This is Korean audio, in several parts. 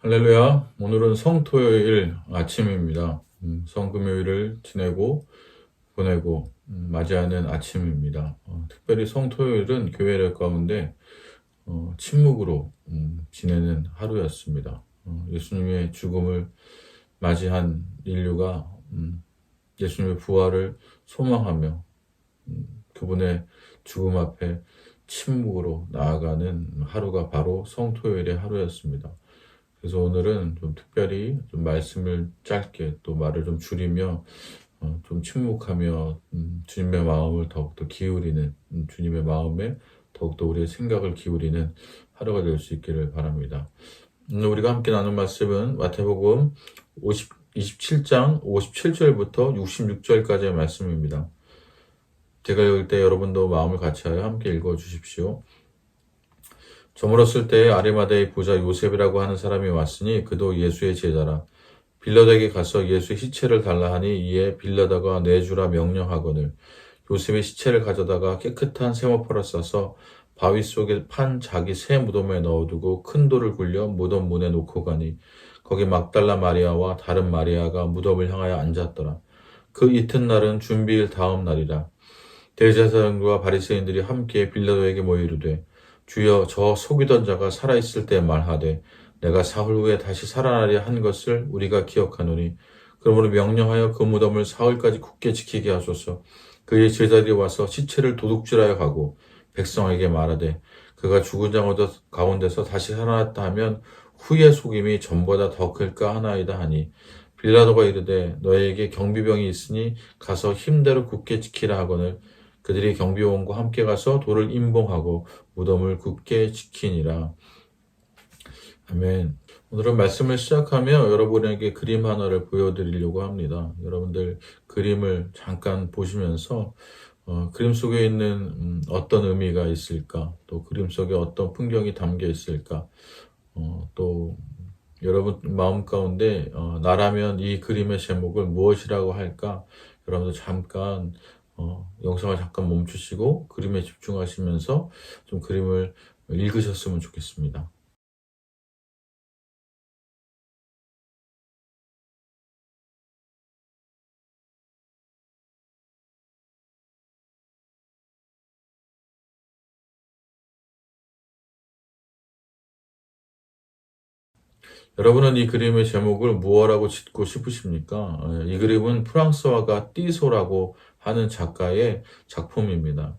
할렐루야. 오늘은 성토요일 아침입니다. 성금요일을 지내고 보내고 맞이하는 아침입니다. 특별히 성토요일은 교회 가운데 침묵으로 지내는 하루였습니다. 예수님의 죽음을 맞이한 인류가 예수님의 부활을 소망하며 그분의 죽음 앞에 침묵으로 나아가는 하루가 바로 성토요일의 하루였습니다. 그래서 오늘은 좀 특별히 좀 말씀을 짧게 또 말을 좀 줄이며 좀 침묵하며 주님의 마음을 더욱더 기울이는 주님의 마음에 더욱더 우리의 생각을 기울이는 하루가 될 수 있기를 바랍니다. 오늘 우리가 함께 나눈 말씀은 마태복음 27장 57절부터 66절까지의 말씀입니다. 제가 읽을 때 여러분도 마음을 같이하여 함께 읽어 주십시오. 저물었을 때에 아리마다의 부자 요셉이라고 하는 사람이 왔으니 그도 예수의 제자라. 빌라도에게 가서 예수의 시체를 달라 하니 이에 빌라도가 내주라 명령하거늘 요셉의 시체를 가져다가 깨끗한 세모포를 싸서 바위 속에 판 자기 새 무덤에 넣어두고 큰 돌을 굴려 무덤 문에 놓고 가니 거기 막달라 마리아와 다른 마리아가 무덤을 향하여 앉았더라. 그 이튿날은 준비일 다음 날이라. 대제사장과 바리새인들이 함께 빌라도에게 모여 이르되 주여 저 속이던 자가 살아있을 때 말하되 내가 사흘 후에 다시 살아나리라 한 것을 우리가 기억하노니 그러므로 명령하여 그 무덤을 사흘까지 굳게 지키게 하소서. 그의 제자들이 와서 시체를 도둑질하여 가고 백성에게 말하되 그가 죽은 자 가운데서 다시 살아났다 하면 후의 속임이 전보다 더 클까 하나이다 하니 빌라도가 이르되 너에게 경비병이 있으니 가서 힘대로 굳게 지키라 하거늘 그들이 경비원과 함께 가서 돌을 임봉하고 무덤을 굳게 지키니라. 아멘. 오늘은 말씀을 시작하며 여러분에게 그림 하나를 보여드리려고 합니다. 여러분들 그림을 잠깐 보시면서 그림 속에 있는 어떤 의미가 있을까? 또 그림 속에 어떤 풍경이 담겨 있을까? 또 여러분 마음 가운데 나라면 이 그림의 제목을 무엇이라고 할까? 여러분들 잠깐 영상을 잠깐 멈추시고 그림에 집중하시면서 좀 그림을 읽으셨으면 좋겠습니다. 여러분은 이 그림의 제목을 무엇라고 짓고 싶으십니까? 이 그림은 프랑스화가 띠소라고 하는 작가의 작품입니다.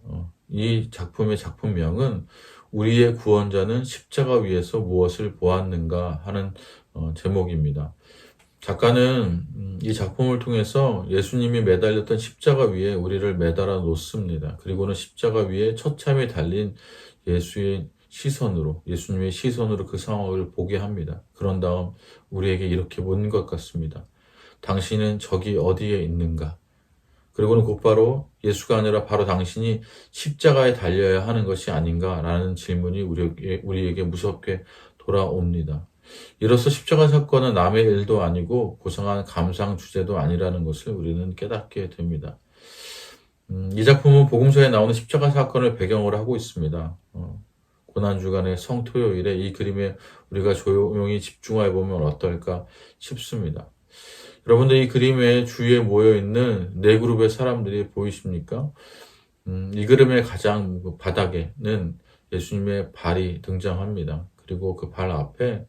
이 작품의 작품명은 우리의 구원자는 십자가 위에서 무엇을 보았는가 하는 제목입니다. 작가는 이 작품을 통해서 예수님이 매달렸던 십자가 위에 우리를 매달아 놓습니다. 그리고는 십자가 위에 처참히 달린 예수님의 시선으로 그 상황을 보게 합니다. 그런 다음 우리에게 이렇게 묻는 것 같습니다. 당신은 저기 어디에 있는가? 그리고는 곧바로 예수가 아니라 바로 당신이 십자가에 달려야 하는 것이 아닌가라는 질문이 우리에게 무섭게 돌아옵니다. 이로써 십자가 사건은 남의 일도 아니고 고상한 감상 주제도 아니라는 것을 우리는 깨닫게 됩니다. 이 작품은 복음서에 나오는 십자가 사건을 배경으로 하고 있습니다. 고난주간의 성토요일에 이 그림에 우리가 조용히 집중해 보면 어떨까 싶습니다. 여러분들 이 그림의 주위에 모여있는 네 그룹의 사람들이 보이십니까? 이 그림의 가장 바닥에는 예수님의 발이 등장합니다. 그리고 그 발 앞에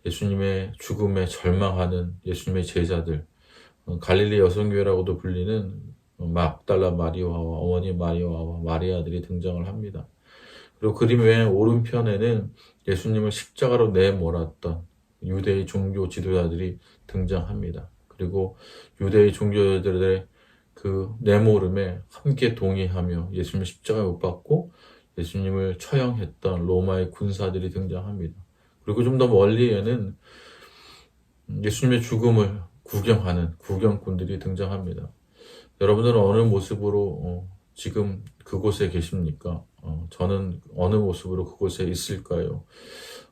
예수님의 죽음에 절망하는 예수님의 제자들, 갈릴리 여성교회라고도 불리는 막달라 마리아와 어머니 마리아와 마리아들이 등장을 합니다. 그리고 그림 외 오른편에는 예수님을 십자가로 내몰았던 유대의 종교 지도자들이 등장합니다. 그리고 유대의 종교자들의 그 내모름에 함께 동의하며 예수님을 십자가에 못 박고 예수님을 처형했던 로마의 군사들이 등장합니다. 그리고 좀 더 멀리에는 예수님의 죽음을 구경하는 구경꾼들이 등장합니다. 여러분들은 어느 모습으로 지금 그곳에 계십니까? 저는 어느 모습으로 그곳에 있을까요?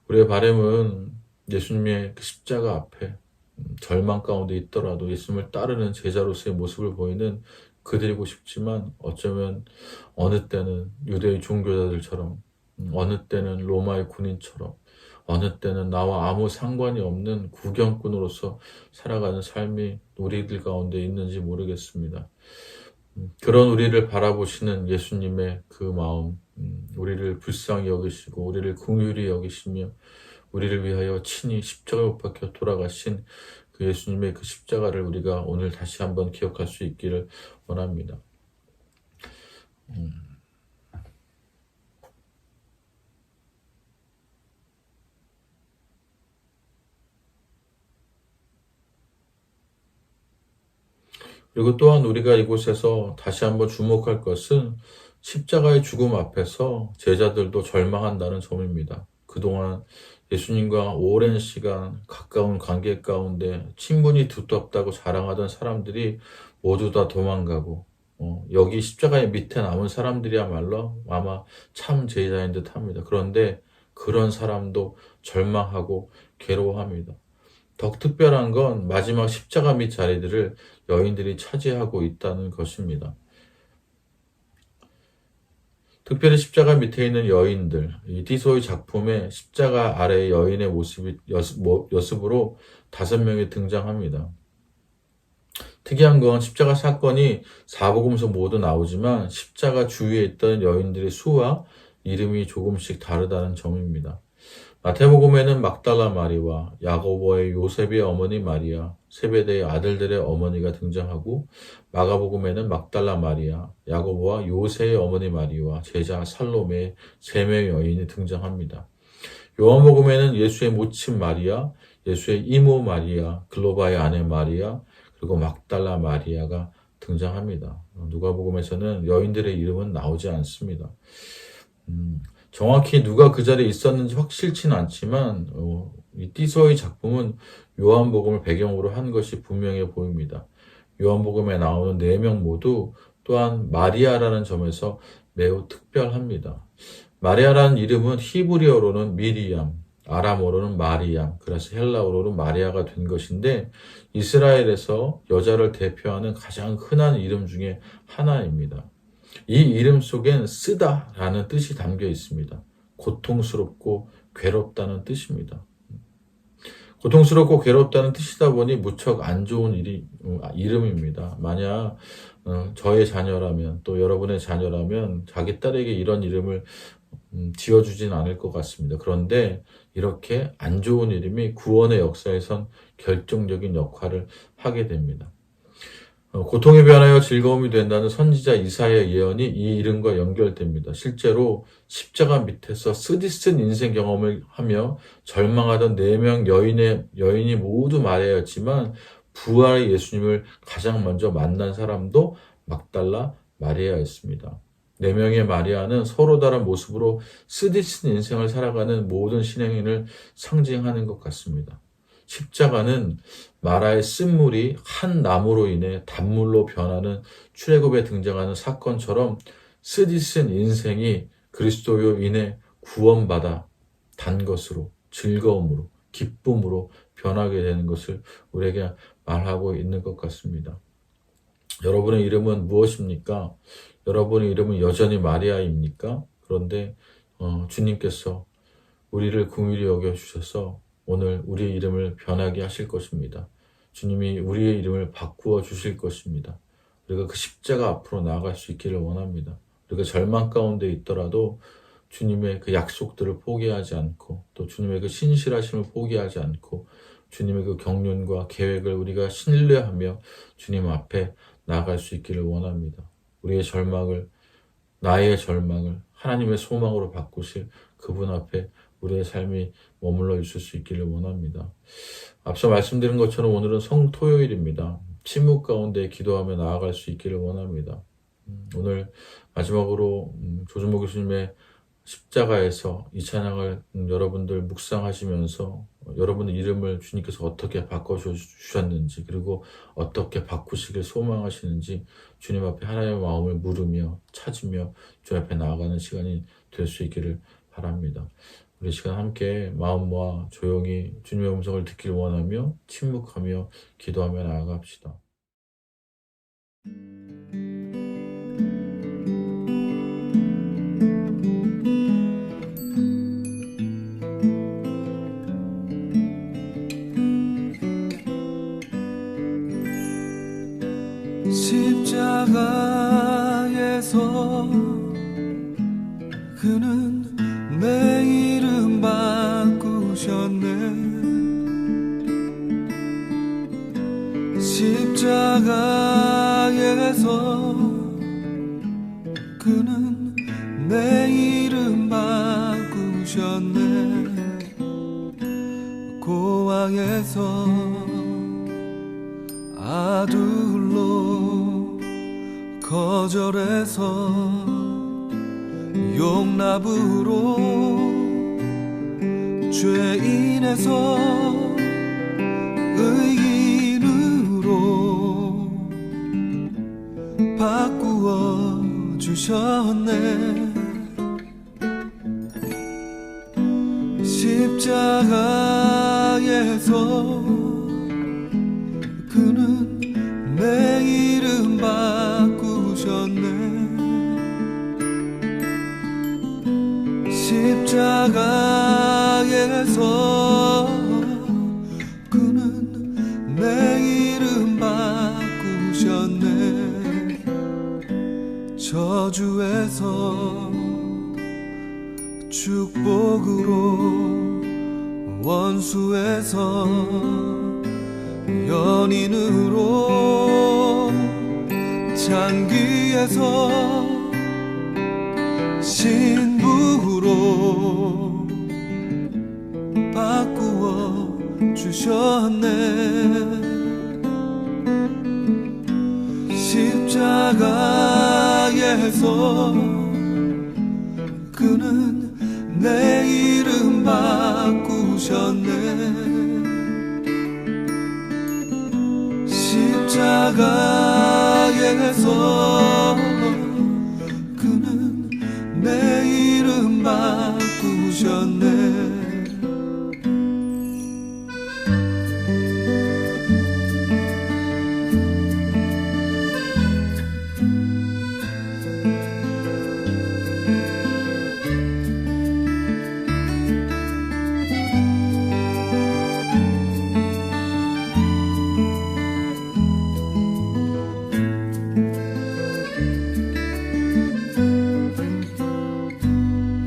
우리의 바람은 예수님의 그 십자가 앞에 절망 가운데 있더라도 예수님을 따르는 제자로서의 모습을 보이는 그들이고 싶지만 어쩌면 어느 때는 유대의 종교자들처럼 어느 때는 로마의 군인처럼, 어느 때는 나와 아무 상관이 없는 구경꾼으로서 살아가는 삶이 우리들 가운데 있는지 모르겠습니다. 그런 우리를 바라보시는 예수님의 그 마음, 우리를 불쌍히 여기시고 우리를 긍휼히 여기시며 우리를 위하여 친히 십자가에 못 박혀 돌아가신 그 예수님의 그 십자가를 우리가 오늘 다시 한번 기억할 수 있기를 원합니다. 그리고 또한 우리가 이곳에서 다시 한번 주목할 것은 십자가의 죽음 앞에서 제자들도 절망한다는 점입니다. 그동안 예수님과 오랜 시간 가까운 관계 가운데 친분이 두텁다고 자랑하던 사람들이 모두 다 도망가고, 여기 십자가의 밑에 남은 사람들이야말로 아마 참 제자인 듯 합니다. 그런데 그런 사람도 절망하고 괴로워합니다. 더욱 특별한 건 마지막 십자가 밑 자리들을 여인들이 차지하고 있다는 것입니다. 특별히 십자가 밑에 있는 여인들, 이 티소의 작품에 십자가 아래의 여인의 모습이 여습으로 5명이 등장합니다. 특이한 건 십자가 사건이 사복음서 모두 나오지만 십자가 주위에 있던 여인들의 수와 이름이 조금씩 다르다는 점입니다. 마태복음에는 막달라 마리와 야고보의 요셉의 어머니 마리아, 세베대의 아들들의 어머니가 등장하고, 마가복음에는 막달라 마리아, 야고보와 요새의 어머니 마리와 제자 살로메의 3명의 여인이 등장합니다. 요한복음에는 예수의 모친 마리아, 예수의 이모 마리아, 글로바의 아내 마리아, 그리고 막달라 마리아가 등장합니다. 누가복음에서는 여인들의 이름은 나오지 않습니다. 정확히 누가 그 자리에 있었는지 확실치는 않지만 이 띠소의 작품은 요한복음을 배경으로 한 것이 분명해 보입니다. 요한복음에 나오는 4명 모두 또한 마리아라는 점에서 매우 특별합니다. 마리아라는 이름은 히브리어로는 미리암, 아람어로는 마리암, 그래서 헬라어로는 마리아가 된 것인데 이스라엘에서 여자를 대표하는 가장 흔한 이름 중에 하나입니다. 이 이름 속엔 쓰다라는 뜻이 담겨 있습니다. 고통스럽고 괴롭다는 뜻입니다. 고통스럽고 괴롭다는 뜻이다 보니 무척 안 좋은 이름입니다. 만약 저의 자녀라면, 또 여러분의 자녀라면 자기 딸에게 이런 이름을 지어주진 않을 것 같습니다. 그런데 이렇게 안 좋은 이름이 구원의 역사에선 결정적인 역할을 하게 됩니다. 고통이 변하여 즐거움이 된다는 선지자 이사야의 예언이 이 이름과 연결됩니다. 실제로 십자가 밑에서 쓰디쓴 인생 경험을 하며 절망하던 4명 여인이 모두 마리아였지만 부활의 예수님을 가장 먼저 만난 사람도 막달라 마리아였습니다. 4명의 마리아는 서로 다른 모습으로 쓰디쓴 인생을 살아가는 모든 신앙인을 상징하는 것 같습니다. 십자가는 마라의 쓴물이 한 나무로 인해 단물로 변하는 출애굽에 등장하는 사건처럼 쓰디쓴 인생이 그리스도로 인해 구원받아 단 것으로, 즐거움으로, 기쁨으로 변하게 되는 것을 우리에게 말하고 있는 것 같습니다. 여러분의 이름은 무엇입니까? 여러분의 이름은 여전히 마리아입니까? 그런데 주님께서 우리를 긍휼히 여겨주셔서 오늘 우리의 이름을 변하게 하실 것입니다. 주님이 우리의 이름을 바꾸어 주실 것입니다. 우리가 그 십자가 앞으로 나아갈 수 있기를 원합니다. 우리가 절망 가운데 있더라도 주님의 그 약속들을 포기하지 않고, 또 주님의 그 신실하심을 포기하지 않고, 주님의 그 경륜과 계획을 우리가 신뢰하며 주님 앞에 나아갈 수 있기를 원합니다. 우리의 절망을, 나의 절망을 하나님의 소망으로 바꾸실 그분 앞에 우리의 삶이 머물러 있을 수 있기를 원합니다. 앞서 말씀드린 것처럼 오늘은 성토요일입니다. 침묵 가운데 기도하며 나아갈 수 있기를 원합니다. 오늘 마지막으로 조준모 교수님의 십자가에서 이 찬양을 여러분들 묵상하시면서 여러분의 이름을 주님께서 어떻게 바꿔주셨는지, 그리고 어떻게 바꾸시길 소망하시는지 주님 앞에 하나님의 마음을 물으며 찾으며 주님 앞에 나아가는 시간이 될 수 있기를 바랍니다. 우리 시간 함께 마음 모아 조용히 주님의 음성을 듣길 원하며 침묵하며 기도하며 나아갑시다. 그는 내 이름 바꾸셨네. 십자가에서 그는 내 이름 바꾸셨네. 고아에서 아들로 거절해서 용납으로 죄인에서 의인으로 바꾸어 주셨네. 십자가에서 그는 내 이름 바꾸셨네. 십자가에서 그는 내 이름 바꾸셨네. 저주에서 축복으로 원수에서 연인으로 장기에서 신부로 바꾸어 주셨네. 십자가에서 그는 내 이름 바꾸셨네. 십자가에서 그는 내 이름 바꾸셨네.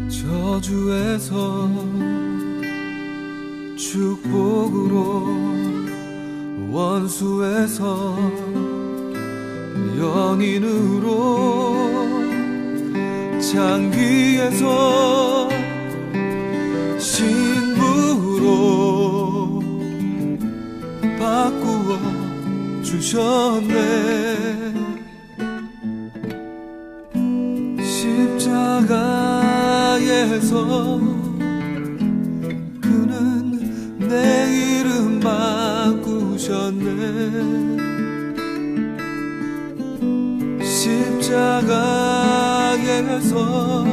저주에서 축복으로 원수에서 연인으로 장기에서 신부로 바꾸어 주셨네. 십자가에서 그는 내 이름 바꾸셨네. 십자가에서